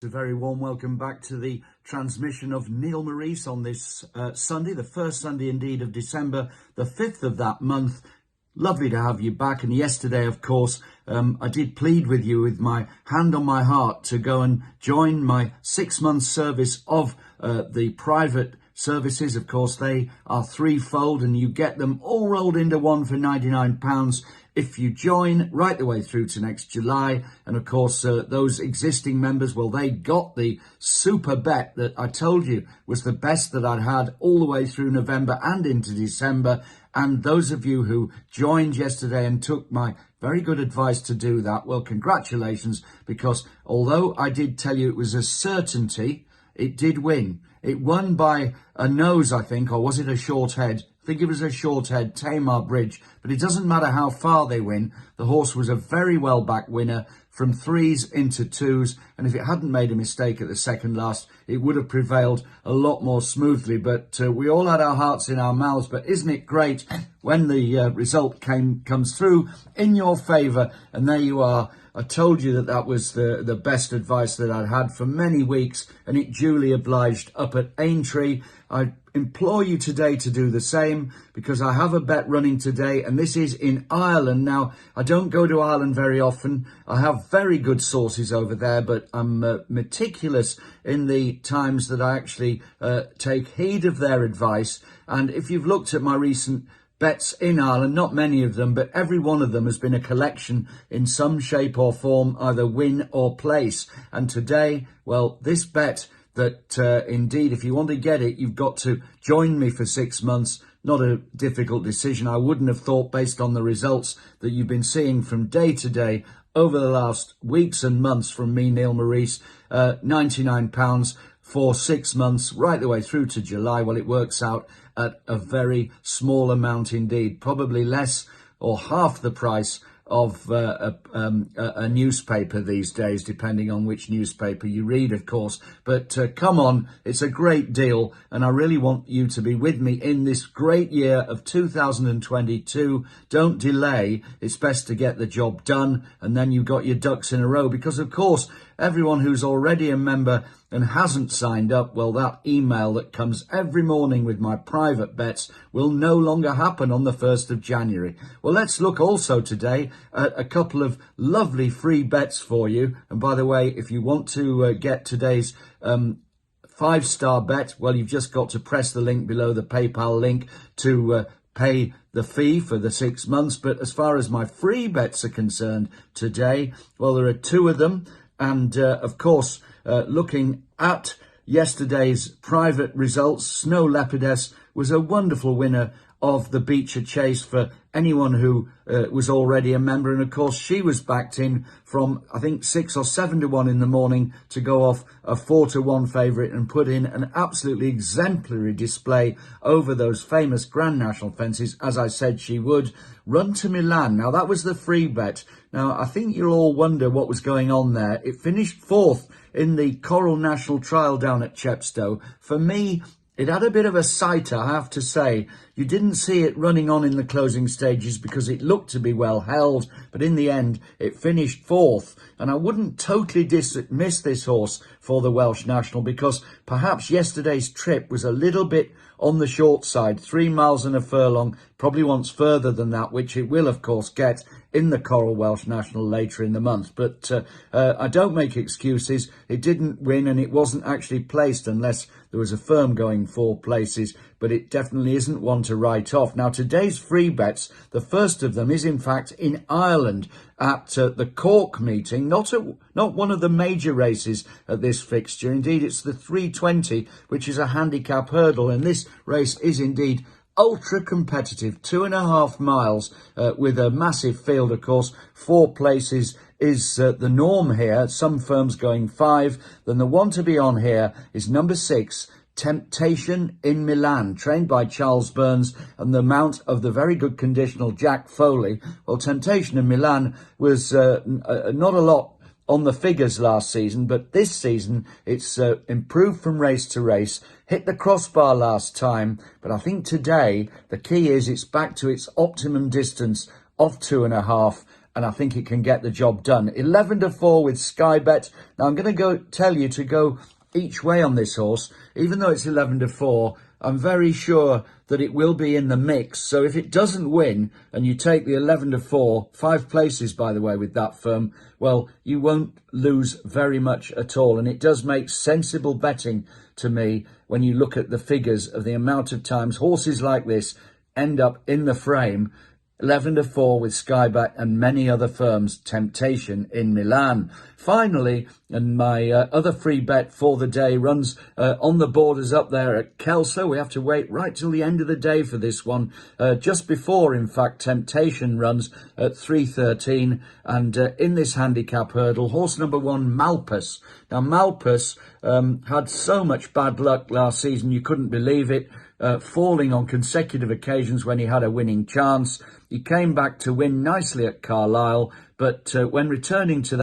A very warm welcome back to the transmission of Neil Morrice on this Sunday, the first Sunday indeed of December, the 5th of that month. Lovely to have you back. And yesterday, of course, I did plead with you with my hand on my heart to go and join my 6-month service of the private services. Of course, they are threefold and you get them all rolled into one for £99 if you join right the way through to next July. And of course, those existing members, well, they got the super bet that I told you was the best that I'd had all the way through November and into December. And those of you who joined yesterday and took my very good advice to do that, well, congratulations, because although I did tell you it was a certainty, it did win. It won by a nose, I think, or was it a short head? I think it was a short head, Tamar Bridge, but it doesn't matter how far they win. The horse was a very well backed winner from 3s into 2s, and if it hadn't made a mistake at the second last, it would have prevailed a lot more smoothly. But we all had our hearts in our mouths. But isn't it great when the result comes through in your favour? And there you are. I told you that that was the best advice that I'd had for many weeks, and it duly obliged up at Aintree. I implore you today to do the same, because I have a bet running today, and this is in Ireland. Now, I don't go to Ireland very often. I have very good sources over there, but I'm meticulous in the times that I actually take heed of their advice. And if you've looked at my recent bets in Ireland, not many of them, but every one of them has been a collection in some shape or form, either win or place. And today, well, this bet that indeed, if you want to get it, you've got to join me for 6 months. Not a difficult decision, I wouldn't have thought, based on the results that you've been seeing from day to day over the last weeks and months from me, Neil Morrice. £99 for 6 months, right the way through to July. Well, it works out at a very small amount indeed, probably less or half the price of a newspaper these days, depending on which newspaper you read, of course. But come on, it's a great deal, and I really want you to be with me in this great year of 2022. Don't delay. It's best to get the job done, and then you've got your ducks in a row, because of course everyone who's already a member and hasn't signed up, well, that email that comes every morning with my private bets will no longer happen on the 1st of January. Well, let's look also today at a couple of lovely free bets for you. And by the way, if you want to get today's 5-star bet, well, you've just got to press the link below, the PayPal link, to pay the fee for the 6 months. But as far as my free bets are concerned today, well, there are 2 of them. And of course, looking at yesterday's private results, Snow Leopardess was a wonderful winner of the Beecher Chase for anyone who was already a member. And of course, she was backed in from, I think, 6 or 7 to 1 in the morning to go off a 4 to 1 favourite and put in an absolutely exemplary display over those famous Grand National fences, as I said she would. Run to Milan. Now, that was the free bet. Now, I think you'll all wonder what was going on there. It finished 4th in the Coral National Trial down at Chepstow. For me, it had a bit of a sight, I have to say. You didn't see it running on in the closing stages because it looked to be well held, but in the end, it finished 4th. And I wouldn't totally dismiss this horse for the Welsh National, because perhaps yesterday's trip was a little bit on the short side. 3 miles and a furlong, probably wants further than that, which it will, of course, get in the Coral Welsh National later in the month. But I don't make excuses. It didn't win, and it wasn't actually placed unless there was a firm going 4 places, but it definitely isn't one to write off. Now, today's free bets, the first of them is in fact in Ireland at the Cork meeting, not one of the major races at this fixture. Indeed, it's the 320, which is a handicap hurdle, and this race is indeed ultra competitive, 2.5 miles with a massive field. Of course, 4 places is the norm here. Some firms going 5. Then the one to be on here is number 6, Temptationinmilan, trained by Charles Burns, and the mount of the very good conditional Jack Foley. Well, Temptationinmilan was not a lot on the figures last season, but this season it's improved from race to race, hit the crossbar last time, but I think today the key is it's back to its optimum distance of 2.5, and I think it can get the job done. 11-4 with Sky Bet. Now I'm going to tell you to go each way on this horse. Even though it's 11-4, I'm very sure that it will be in the mix. So if it doesn't win and you take the 11-4, 5 places, by the way, with that firm, well, you won't lose very much at all. And it does make sensible betting to me when you look at the figures of the amount of times horses like this end up in the frame. 11-4 with Sky Bet and many other firms, Temptation in Milan. Finally, and my other free bet for the day runs on the borders up there at Kelso. We have to wait right till the end of the day for this one. Just before, in fact, Temptation runs at 3:13. And in this handicap hurdle, horse number 1, Malpas. Now, Malpas had so much bad luck last season, you couldn't believe it. Falling on consecutive occasions when he had a winning chance. He came back to win nicely at Carlisle, but when returning to